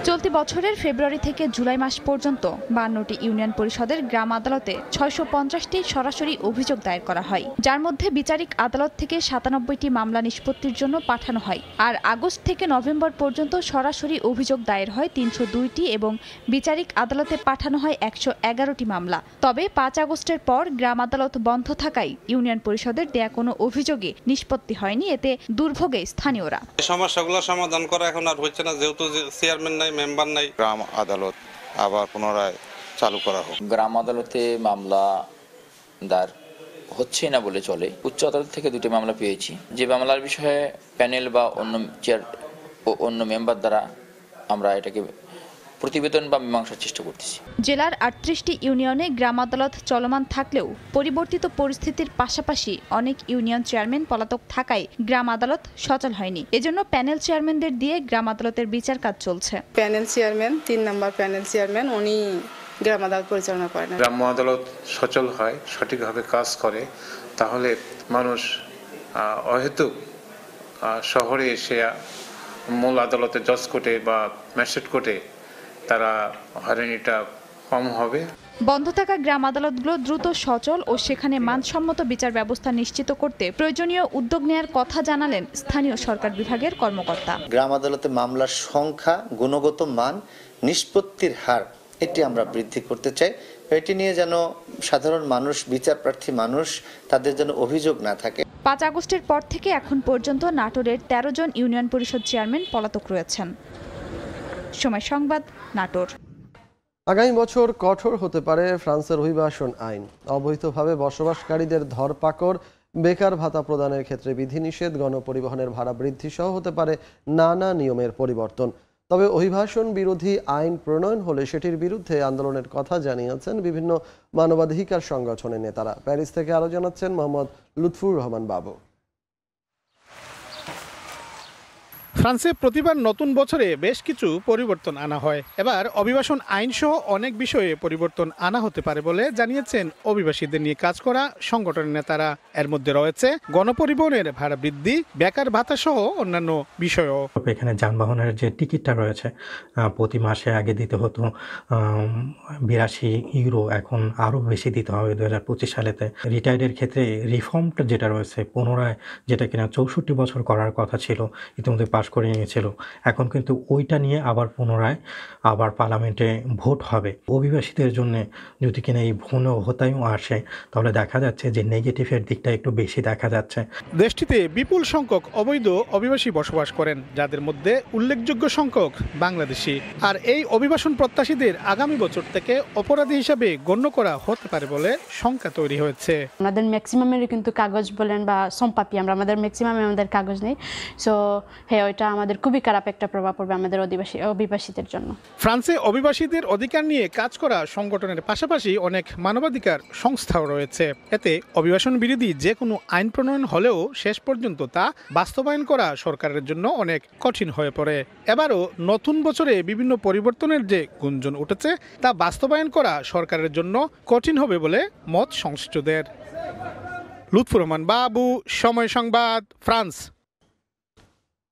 চলতি বছরের ফেব্রুয়ারি থেকে জুলাই মাস পর্যন্ত 52টি ইউনিয়ন পরিষদের গ্রাম আদালতে 650টি সরাসরি অভিযোগ দায়ের করা হয়, যার মধ্যে বিচারিক আদালত থেকে 97টি মামলা নিষ্পত্তির জন্য পাঠানো হয়। আর আগস্ট থেকে নভেম্বর পর্যন্ত সরাসরি অভিযোগ দায়ের হয় 302টি এবং বিচারিক আদালতে পাঠানো হয় 111টি মামলা। তবে 5 আগস্টের পর গ্রাম আদালত বন্ধ থাকায় ইউনিয়ন পরিষদের দেয়া কোনো অভিযোগে নিষ্পত্তি হয়নি, এতে দুর্ভোগে স্থানীয়রা। সমস্যাগুলো সমাধান করা এখন আর হচ্ছে না, যেহেতু চেয়ারম্যান নাই, মেম্বার নাই। গ্রাম আদালত আবার পুনরায় চালু করা হোক। গ্রাম আদালতে মামলা দায়ের হচ্ছে না বলে চলে। উচ্চ আদালত থেকে 2টি মামলা পেয়েছি, যে মামলার বিষয়ে প্যানেল বা অন্য মেম্বার দ্বারা আমরা এটাকে প্রতিবেদন বা মীমাংসার চেষ্টা করতেছি। জেলার 38টি ইউনিয়নে গ্রাম আদালত চলমান থাকলেও পরিবর্তিত পরিস্থিতির পাশাপাশি অনেক ইউনিয়ন চেয়ারম্যান পলাতক থাকায় গ্রাম আদালত সচল হয়নি। এজন্য প্যানেল চেয়ারম্যানদের দিয়ে গ্রাম আদালতের বিচার কাজ চলছে। প্যানেল চেয়ারম্যান 3 নম্বর প্যানেল চেয়ারম্যান উনি গ্রাম আদালত পরিচালনা করেন। গ্রাম্য আদালত সচল হয়, সঠিকভাবে কাজ করে, তাহলে মানুষ অহেতুক শহরে এসে মূল আদালতে জজ কোর্টে বা ম্যাজিস্ট্রেট কোর্টে তারা হয়রানিটা কম হবে। বন্ধ থাকা গ্রাম আদালতগুলো দ্রুত সচল ও সেখানে মানসম্মত বিচার ব্যবস্থা নিশ্চিত করতে প্রয়োজনীয় উদ্যোগ নেওয়ার কথা জানালেন স্থানীয় সরকার বিভাগের কর্মকর্তা। গ্রাম আদালতে মামলার সংখ্যা, গুণগত মান, নিষ্পত্তির হার এটি আমরা বৃদ্ধি করতে চাই। এটি নিয়ে যেন সাধারণ মানুষ, বিচার প্রার্থী মানুষ, তাদের যেন অভিযোগ না থাকে। 5 আগস্টের পর থেকে এখন পর্যন্ত নাটোরের 13 জন ইউনিয়ন পরিষদ চেয়ারম্যান পলাতক রয়েছেন। সময় সংবাদ, নাটোর। আগামী বছর কঠোর হতে পারে ফ্রান্সের অভিবাসন আইন। অবৈধভাবে বসবাসকারীদের ধরপাকড়, বেকার ভাতা প্রদানের ক্ষেত্রে বিধিনিষেধ, গণপরিবহনের ভাড়া বৃদ্ধি সহ হতে পারে নানা নিয়মের পরিবর্তন। তবে অভিবাসন বিরোধী আইন প্রণয়ন হলে সেটির বিরুদ্ধে আন্দোলনের কথা জানিয়েছেন বিভিন্ন মানবাধিকার সংগঠনের নেতারা। প্যারিস থেকে আরো জানাচ্ছেন মোহাম্মদ লুৎফুর রহমান বাবু। ফ্রান্সে প্রতিবার নতুন বছরে বেশ কিছু পরিবর্তন আনা হয়। এবার অভিবাসন আইন সহ অনেক বিষয়ে পরিবর্তন আনা হতে পারে বলে জানিয়েছেন অভিবাসীদের নিয়ে কাজ করা সংগঠনের নেতারা। এর মধ্যে রয়েছে গণপরিবহনের ভাড়া বৃদ্ধি, বেকার ভাতা সহ অন্যান্য বিষয়ও। এখানে যানবাহনের যে টিকিটটা রয়েছে, প্রতি মাসে আগে দিতে হতো 82 ইউরো, এখন আরও বেশি দিতে হবে 2025 সালেতে। রিটায়ার্ডের ক্ষেত্রে রিফর্মটা যেটা রয়েছে পুনরায়, যেটা কিনা 64 বছর করার কথা ছিল, ইতিমধ্যে পাশ করে নিয়েছিল, এখন কিন্তু ওইটা নিয়ে আবার পুনরায় পার্লামেন্টে ভোট হবে। অভিবাসীদের জন্য যদি কিনা এই ভুল হতায়ও আসে, তাহলে দেখা যাচ্ছে যে নেগেটিভের দিকটা একটু বেশি দেখা যাচ্ছে। দেশটিতে বিপুল সংখ্যক অবৈধ অভিবাসী বসবাস করেন, যাদের মধ্যে উল্লেখযোগ্য সংখ্যক বাংলাদেশি। আর এই অভিবাসন প্রত্যাশীদের আগামী বছর থেকে অপরাধী হিসাবে গণ্য করা হতে পারে বলে শঙ্কা তৈরি হয়েছে। আমাদের ম্যাক্সিমামের কিন্তু কাগজ বলেন বা সম্পাপি, আমাদের ম্যাক্সিমামে আমাদের কাগজ নেই। সো হ্যাঁ, ওইটা আমাদের খুবই খারাপ একটা প্রভাব পড়বে আমাদের অভিবাসীদের জন্য। ফ্রান্সে অভিবাসীদের অধিকার নিয়ে কাজ করা সংগঠনের পাশাপাশি অনেক মানবাধিকার সংস্থাও রয়েছে। এতে অভিবাসন বিরোধী যে কোনো আইন প্রণয়ন হলেও শেষ পর্যন্ত তা বাস্তবায়ন করা সরকারের জন্য অনেক কঠিন হয়ে পড়ে। এবারও নতুন বছরে বিভিন্ন পরিবর্তনের যে গুঞ্জন উঠেছে, তা বাস্তবায়ন করা সরকারের জন্য কঠিন হবে বলে মত সংশ্লিষ্টদের। লুৎফুর রহমান বাবু, সময় সংবাদ, ফ্রান্স।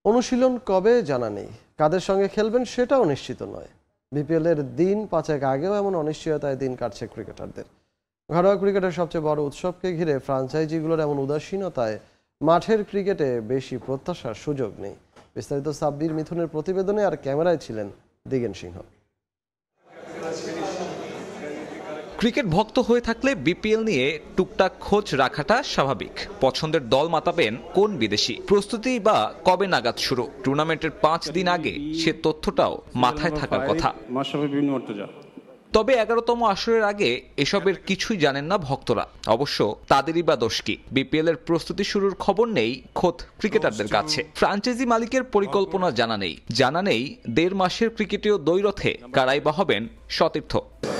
অনুশীলন কবে জানা নেই, কাদের সঙ্গে খেলবেন সেটাও নিশ্চিত নয়। বিপিএলের দিন 5 আগেও এমন অনিশ্চয়তায় দিন কাটছে ক্রিকেটারদের। ঘরোয়া ক্রিকেটের সবচেয়ে বড় উৎসবকে ঘিরে ফ্রাঞ্চাইজিগুলোর এমন উদাসীনতায় মাঠের ক্রিকেটে বেশি প্রত্যাশার সুযোগ নেই। বিস্তারিত সাব্বির মিথুনের প্রতিবেদনে, আর ক্যামেরায় ছিলেন দিগেন সিংহ। ক্রিকেট ভক্ত হয়ে থাকলে বিপিএল নিয়ে টুকটাক খোঁজ রাখাটা স্বাভাবিক। পছন্দের দল মাতাবেন কোন বিদেশি, প্রস্তুতি বা কবে নাগাদ শুরু, টুর্নামেন্টের 5 দিন আগে সে তথ্যটাও মাথায় থাকার কথা। তবে 11তম আসরের আগে এসবের কিছুই জানেন না ভক্তরা। অবশ্য তাদেরই বা দোষ কি? বিপিএল এর প্রস্তুতি শুরুর খবর নেই খোদ ক্রিকেটারদের কাছে। ফ্রাঞ্চাইজি মালিকের পরিকল্পনা জানা নেই। 1.5 মাসের ক্রিকেটীয় দ্বৈরথে কারাই বা হবেন সতীর্থ।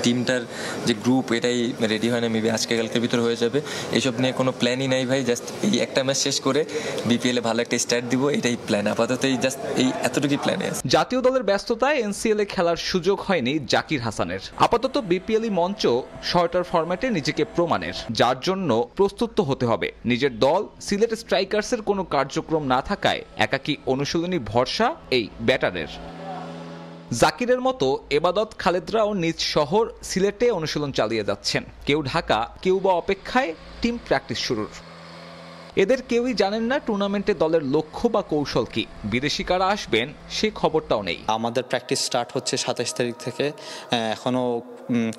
টিমটার যে গ্রুপ, এটাই রেডি হয় না, মেবি আজকে কালকের ভিতরে হয়ে যাবে। এইসব নিয়ে কোনো প্ল্যানই নাই ভাই। জাস্ট এই একটা ম্যাচ শেষ করে বিপিএল এ ভালো একটা স্টার্ট দিব, এটাই প্ল্যান। আপাতত এই এতটুকুই প্ল্যান আছে। জাতীয় দলের ব্যস্ততায় এনসিএল এ খেলার সুযোগ হয়নি জাকির হাসানের। আপাতত বিপিএলই মঞ্চ শর্টার ফরম্যাটে নিজেকে প্রমাণের, যার জন্য প্রস্তুত হতে হবে। নিজের দল সিলেট স্ট্রাইকার্সের কোনো কার্যক্রম না থাকায় একাকী অনুশীলনী ভরসা এই ব্যাটারের। জাকিরের মতো এবাদত খালেদরাও নিজ শহর সিলেটে অনুশীলন চালিয়ে যাচ্ছেন। কেউ ঢাকা, কেউ বা অপেক্ষায় টিম প্র্যাকটিস শুরুর। এদের কেউই জানেন না টুর্নামেন্টে দলের লক্ষ্য বা কৌশল কি, বিদেশি কারা আসবেন সেই খবরটাও নেই। আমাদের প্র্যাকটিস স্টার্ট হচ্ছে 27 তারিখ থেকে, এখনও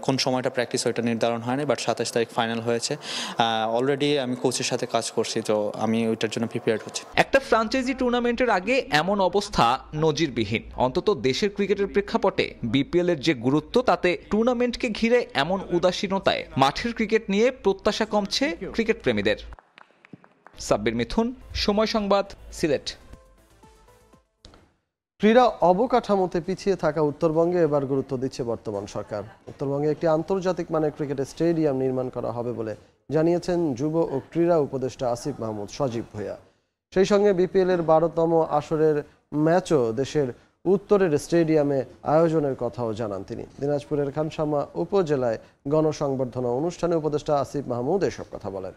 কোন সময়টা প্র্যাকটিস ওইটা নির্ধারণ হয়নি, বাট 27 তারিখ ফাইনাল হয়েছে। অলরেডি আমি কোচের সাথে কাজ করছি, তো আমি ওইটার জন্য প্রিপেয়ার্ড হচ্ছি। একটা ফ্র্যাঞ্চাইজি টুর্নামেন্টের আগে এমন অবস্থা নজিরবিহীন। অন্তত দেশের ক্রিকেটের প্রেক্ষাপটে বিপিএল এর যে গুরুত্ব, তাতে টুর্নামেন্টকে ঘিরে এমন উদাসীনতায় মাঠের ক্রিকেট নিয়ে প্রত্যাশা কমছে ক্রিকেট প্রেমীদের। সাব্বির মিথুন, সময় সংবাদ, সিলেট। ক্রীড়া অবকাঠামোতে পিছিয়ে থাকা উত্তরবঙ্গে এবার গুরুত্ব দিচ্ছে বর্তমান সরকার। উত্তরবঙ্গে একটি আন্তর্জাতিক মানের ক্রিকেটের স্টেডিয়াম নির্মাণ করা হবে বলে জানিয়েছেন যুব ও ক্রীড়া উপদেষ্টা আসিফ মাহমুদ সজীব ভূঁইয়া। সেই সঙ্গে বিপিএল এর 12তম আসরের ম্যাচও দেশের উত্তরের স্টেডিয়ামে আয়োজনের কথাও জানান তিনি। দিনাজপুরের খানসামা উপজেলায় গণসংবর্ধনা অনুষ্ঠানে উপদেষ্টা আসিফ মাহমুদ এসব কথা বলেন।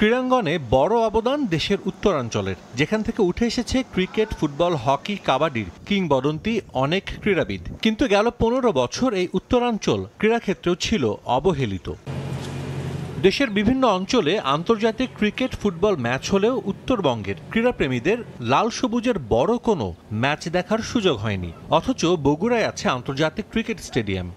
ক্রীড়াঙ্গনে বড় অবদান দেশের উত্তরাঞ্চলের, যেখান থেকে উঠে এসেছে ক্রিকেট, ফুটবল, হকি, কাবাডির কিংবদন্তি অনেক ক্রীড়াবিদ। কিন্তু গেল 15 বছর এই উত্তরাঞ্চল ক্রীড়াক্ষেত্রেও ছিল অবহেলিত। দেশের বিভিন্ন অঞ্চলে আন্তর্জাতিক ক্রিকেট, ফুটবল ম্যাচ হলেও উত্তরবঙ্গের ক্রীড়াপ্রেমীদের লাল সবুজের বড় কোনো ম্যাচ দেখার সুযোগ হয়নি। অথচ বগুড়ায় আছে আন্তর্জাতিক ক্রিকেট স্টেডিয়াম।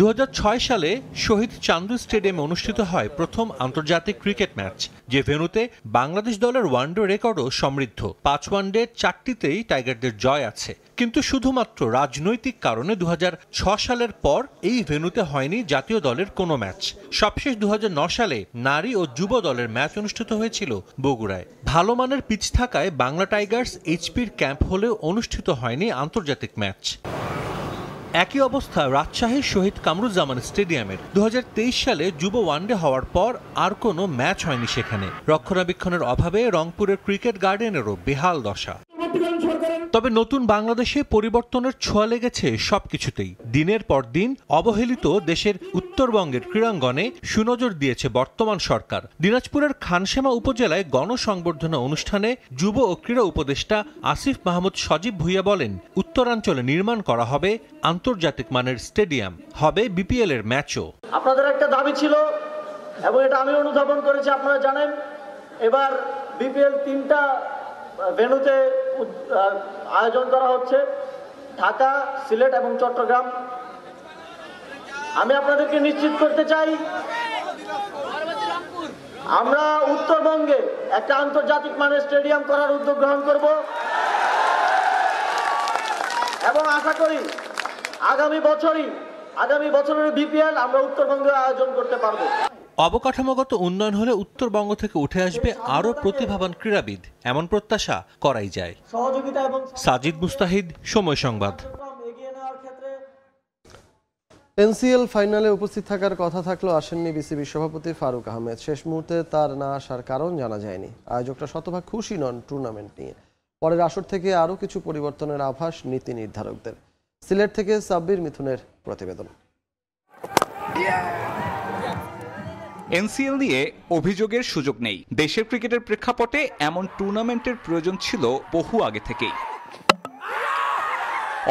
2006 সালে শহীদ চান্দু স্টেডিয়ামে অনুষ্ঠিত হয় প্রথম আন্তর্জাতিক ক্রিকেট ম্যাচ, যে ভেন্যুতে বাংলাদেশ দলের ওয়ানডে রেকর্ডও সমৃদ্ধ। 5 ওয়ানডে 4টিতেই টাইগারদের জয় আছে। কিন্তু শুধুমাত্র রাজনৈতিক কারণে 2006 সালের পর এই ভেন্যুতে হয়নি জাতীয় দলের কোনো ম্যাচ। সবশেষ 2009 সালে নারী ও যুব দলের ম্যাচ অনুষ্ঠিত হয়েছিল বগুড়ায়। ভালো মানের পিচ থাকায় বাংলা টাইগার্স এইচপির ক্যাম্প হলেও অনুষ্ঠিত হয়নি আন্তর্জাতিক ম্যাচ। একই অবস্থা রাজশাহীর শহীদ কামরুজ্জামান স্টেডিয়ামের। 2023 সালে যুব ওয়ানডে হওয়ার পর আর কোনো ম্যাচ হয়নি সেখানে। রক্ষণাবেক্ষণের অভাবে রংপুরের ক্রিকেট গার্ডেনেরও বেহাল দশা। তবে নতুন বাংলাদেশে পরিবর্তনের ছোঁয়া লেগেছে সবকিছুতেই। দিনের পর দিন অবহেলিত দেশের উত্তরবঙ্গের ক্রীড়াঙ্গনে সুনজর দিয়েছে বর্তমান সরকার। দিনাজপুরের খানসামা উপজেলায় গণসংবর্ধনা অনুষ্ঠানে যুব ও ক্রীড়া উপদেষ্টা আসিফ মাহমুদ সজীব ভূঁইয়া বলেন, উত্তরাঞ্চলে নির্মাণ করা হবে আন্তর্জাতিক মানের স্টেডিয়াম, হবে বিপিএল এর ম্যাচও। আপনাদের একটা দাবি ছিল এবং এটা আমি অনুধাবন করেছি। আপনারা জানেন এবার বিপিএল 3টা ভেন্যুতে আয়োজন করা হচ্ছে, ঢাকা, সিলেট এবং চট্টগ্রাম। আমি আপনাদেরকে নিশ্চিত করতে চাই আমরা উত্তরবঙ্গে একটা আন্তর্জাতিক মানের স্টেডিয়াম করার উদ্যোগ গ্রহণ করব এবং আশা করি আগামী বছরের বিপিএল আমরা উত্তরবঙ্গে আয়োজন করতে পারবো। অবকাঠামোগত উন্নয়ন হলে উত্তরবঙ্গ থেকে উঠে আসবে আরও প্রতিভাবান ক্রীড়াবিদ, এমন প্রত্যাশা করাই যায়। সাজিদ মুস্তাহিদ, সময় সংবাদ। এনসিএল ফাইনালে উপস্থিত থাকার কথা থাকলেও আসেননি বিসিবি সভাপতি ফারুক আহমেদ। শেষ মুহূর্তে তার না আসার কারণ জানা যায়নি। আয়োজকরা শতভাগ খুশি নন টুর্নামেন্ট নিয়ে। পরের আসর থেকে আরও কিছু পরিবর্তনের আভাস নীতি নির্ধারকদের। সিলেট থেকে সাব্বির মিথুনের প্রতিবেদন। এনসিএল নিয়ে অভিযোগের সুযোগ নেই। দেশের ক্রিকেটের প্রেক্ষাপটে এমন টুর্নামেন্টের প্রয়োজন ছিল বহু আগে থেকেই।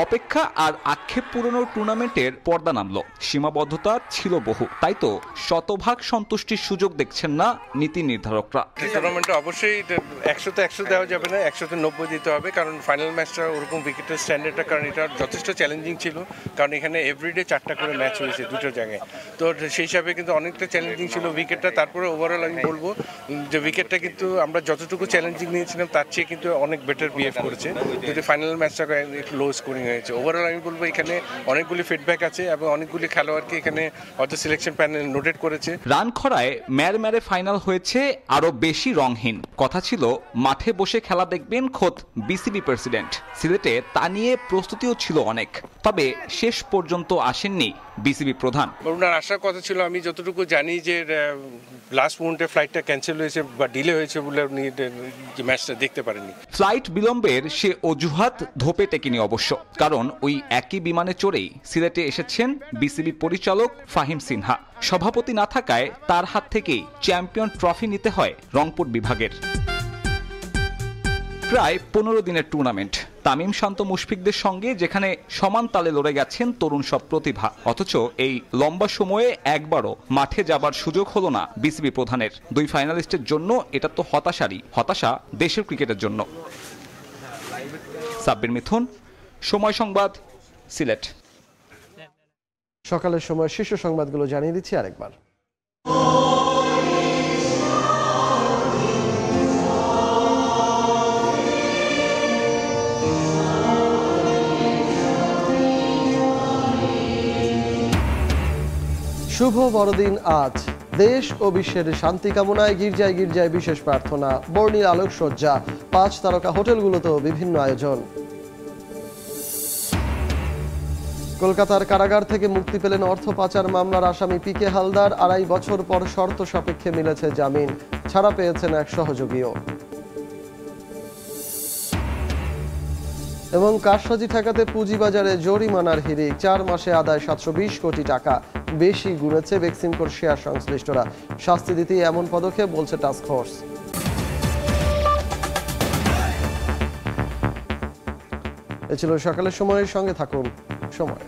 অপেক্ষা আর আক্ষেপ পুরনোর টুর্নামেন্টের পর্দা নামলো, সীমাবদ্ধতা ছিল বহু। তাই তো শতভাগ সন্তুষ্টির সুযোগ দেখছেন না নীতি নির্ধারকরা। টুর্নামেন্টে অবশ্যই 100তে 100 দেওয়া যাবে না, 100তে 90 দিতে হবে, কারণ ফাইনাল ম্যাচটা ওরকম উইকেটের স্ট্যান্ডার্ডটা, কারণ এটা যথেষ্ট চ্যালেঞ্জিং ছিল, কারণ এখানে এভরিডে 4টা করে ম্যাচ হয়েছে দুটো জায়গায়। তো সেই হিসাবে কিন্তু অনেকটা চ্যালেঞ্জিং ছিল উইকেটটা। তারপরে ওভারঅল আমি বলবো যে উইকেটটা কিন্তু আমরা যতটুকু চ্যালেঞ্জিং নিয়েছিলাম তার চেয়ে কিন্তু অনেক বেটার বিহেভ করেছে, যদি ফাইনাল ম্যাচটা একটু লো স্কোরিং হয়েছে। ওভারঅল আমি বলবো এখানে অনেকগুলি ফিডব্যাক আছে এবং অনেকগুলি খেলোয়াড়কে এখানে হয়তো সিলেকশন প্যানেল নোটেড করেছে। রান খরায় ম্যারে ফাইনাল হয়েছে আরো বেশি রংহীন। কথা ছিল মাঠে বসে খেলা দেখবেন খোদ বিসিবি প্রেসিডেন্ট। সিলেটে তা নিয়ে প্রস্তুতিও ছিল অনেক, তবে শেষ পর্যন্ত আসেননি বিসিবি প্রধান। ওনার আসার কথা ছিল, আমি যতটুকু জানি যে লাস্ট মুহূর্তে ফ্লাইটটা ক্যান্সেল হয়েছে বা ডিলে হয়েছে বলে উনি ম্যাচটা দেখতে পারেননি। ফ্লাইট বিলম্বের সে অজুহাত ধোপে টেকেনি অবশ্য, কারণ ওই একই বিমানে চড়েই সিলেটে এসেছেন বিসিবি পরিচালক ফাহিম সিনহা। সভাপতি না থাকায় তার হাত থেকেই চ্যাম্পিয়ন ট্রফি নিতে হয় রংপুর বিভাগের। প্রায় 15 দিনের টুর্নামেন্ট, তামিম শান্ত মুশফিকদের সঙ্গে যেখানে সমান তালে লড়ে গেছেন তরুণ সব প্রতিভা, অথচ এই লম্বা সময়ে একবারও মাঠে যাবার সুযোগ হলো না বিসিবি প্রধানের। দুই ফাইনালিস্টের জন্য এটা তো হতাশা দেশের ক্রিকেটের জন্য। সাব্বির মিথুন, সময় সংবাদ, সিলেট। সকালের সময় শীর্ষ সংবাদগুলো জানিয়ে দিচ্ছি আরেকবার। শুভ বড়দিন আজ। দেশ ও বিশ্বের শান্তি কামনায় গির্জায় গির্জায় বিশেষ প্রার্থনা, বর্ণিল আলোকসজ্জা, 5 তারকা হোটেলগুলোতেও বিভিন্ন আয়োজন। কলকাতার কারাগার থেকে মুক্তি পেলেন অর্থ পাচার মামলার আসামি পিকে হালদার। 2.5 বছর পর শর্ত সাপেক্ষে মিলেছে জামিন, ছাড়া পেয়েছেন এক সহযোগীও। এবং কারসাজি ঠেকাতে পুঁজিবাজারে জরিমানার হিড়িক, 4 মাসে আদায় 720 কোটি টাকা। বেশি গুনেছে বেক্সিমকোর শেয়ার সংশ্লিষ্টরা, শাস্তি দিতেই এমন পদক্ষেপ বলছে টাস্ক ফোর্স। এ ছিল সকালের সময়ের সঙ্গে থাকুন সময়।